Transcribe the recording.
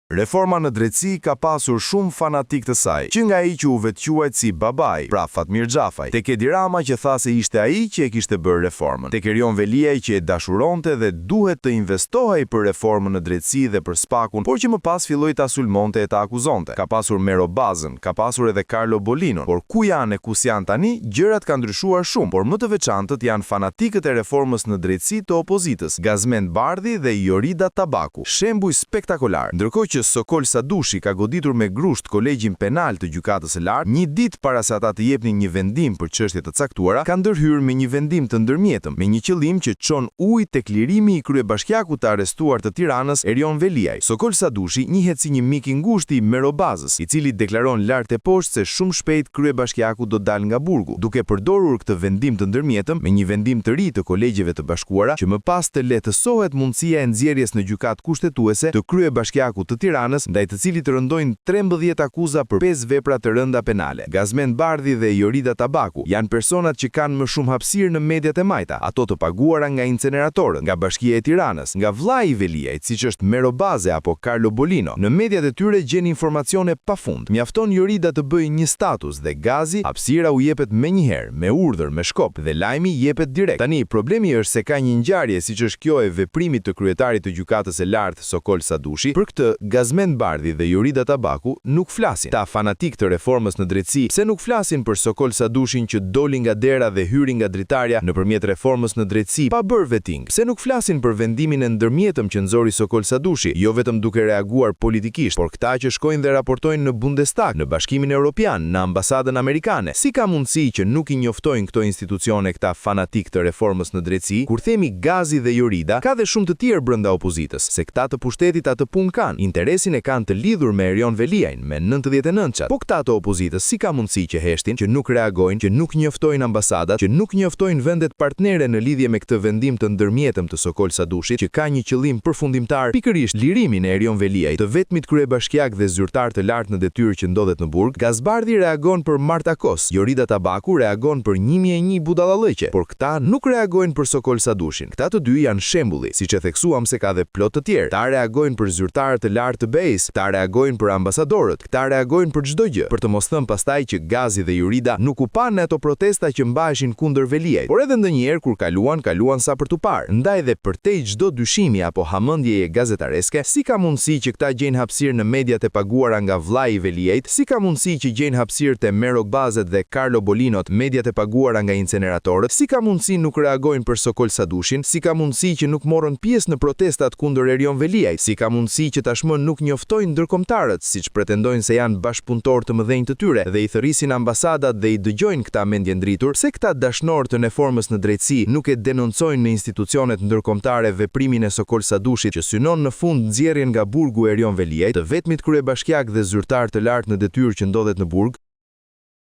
Reforma në drejtësi ka pasur shumë fanatik të saj, që nga ai që u vetquajt si babai, pra Fatmir Xhafaj, tek Edi Rama që tha se ishte ai që e kishte bërë reformën, tek Erion Veliaj që e dashuronte dhe duhet të investohej për reformën në drejtësi dhe për spakun, por që më pas filloi ta sulmonte e ta akuzonte. Ka pasur Mero Bazën, ka pasur edhe Carlo Bolinon, por ku janë e kus janë tani, gjërat kanë ndryshuar shumë, por më të veçantët janë fanatikët e reformës në drejtësi të opozitës, Gazmend Bardhi dhe Jorida Tabaku. Shembuj spektakolar. Ndërkohë që Sokol Sadushi ka goditur me grusht kolegjin penal të gjykatës së lartë, një ditë para se ata të jepnin një vendim për çështje të caktuara, ka ndërhyrë me një vendim të ndërmjetëm, me një qëllim që çon ujë tek lirimi i kryebashkiakut të arrestuar të Tiranës, Erion Veliaj. Sokol Sadushi njihet si një mik i ngushtë i Merobazës, i cili deklaron lart e poshtë se shumë shpejt kryebashkiaku do dal nga burgu, duke përdorur këtë vendim të ndërmjetëm me një vendim të ri të kolegjeve të bashkuara që më pas të lehtësohet mundësia e nxjerrjes në gjykatë kushtetuese të kryebashkiakut të Tiranës, ndaj të cilit rëndojnë 13 akuza për 5 vepra të rënda penale. Gazmend Bardhi dhe Jorida Tabaku janë personat që kanë më shumë hapësirë në mediat e majta, ato të paguara nga inceneratorët, nga Bashkia e Tiranës, nga vllai i Veliajt, siç është Mero Baze apo Carlo Bolino. Në mediat e tyre gjen informacione pafund. Mjafton Jorida të bëjë një status dhe gazi, hapësira u jepet menjëherë, me urdhër, me shkop dhe lajmi jepet direkt. Tani problemi është se ka një ngjarje siç është kjo e veprimit të kryetarit të gjykatës së lartë Sokol Sadushi. Për këtë Gazmend Bardhi dhe Jorida Tabaku nuk flasin. Ta fanatik të reformës në drejtësi, pse nuk flasin për Sokol Sadushin që doli nga dera dhe hyri nga dritarja nëpërmjet reformës në drejtësi pa bërë veting? Pse nuk flasin për vendimin e ndërmjetëm që nxori Sokol Sadushi, jo vetëm duke reaguar politikisht, por këta që shkojnë dhe raportojnë në Bundestag, në Bashkimin Evropian, në ambasadën amerikane? Si ka mundësi që nuk i njoftojnë këto institucione këta fanatik të reformës në drejtësi? Kur themi Gazi dhe Jorida, ka dhe shumë të tjerë brenda opozitës, se këta të pushtetit atë punë kanë, interesin e kanë të lidhur me Erion Veliajn, me 99-çat. Po këta të opozitës si ka mundësi që heshtin, që nuk reagojnë, që nuk njoftojnë ambasadat, që nuk njoftojnë vendet partnere në lidhje me këtë vendim të ndërmjetëm të Sokol Sadushit, që ka një qëllim përfundimtar, pikërisht lirimin e Erion Veliajt, të vetmit kryebashkiak dhe zyrtar të lartë në detyrë që ndodhet në burg. Gazbardhi reagon për Martakos, Jorida Tabaku reagon për 1001 budallallëqe, por këta nuk reagojnë për Sokol Sadushin. Këta të dy janë shembulli, siç e theksuam se ka dhe plot të tjerë. Ta reagojnë për zyrtarët të lartë të BE-s, këta reagojnë për ambasadorët, këta reagojnë për çdo gjë, për të mos thënë pastaj që Gazi dhe Jorida nuk u pan në ato protesta që mbaheshin kundër Veliajt. Por edhe ndonjëherë kur kaluan sa për tu parë. Ndaj dhe përtej çdo dyshimi apo hamendjeje gazetareske, si ka mundësi që këta gjejnë hapësirë në mediat e paguara nga vllai i Veliajt? Si ka mundësi që gjejnë hapësirë te Mero Bazet dhe Carlo Bolinot, mediat e paguara nga inceneratorët? Si ka mundësi nuk reagojnë për Sokol Sadushin? Si ka mundësi që nuk morën pjesë në protestat kundër Erion Veliajt? Si ka mundësi që tashmë nuk njoftojnë ndërkombëtarët, siç pretendojnë se janë bashkëpunëtorë të mëdhenj të tyre dhe i thërrisin ambasadat dhe i dëgjojnë këta mendje ndritur? Se këta dashnorë të reformës në drejtësi nuk e denoncojnë në institucionet ndërkombëtare veprimin e Sokol Sadushit që synon në fund nxjerrjen nga burgu Erion Veliajt, të vetmit kryebashkiak dhe zyrtar të lartë në detyrë që ndodhet në burg?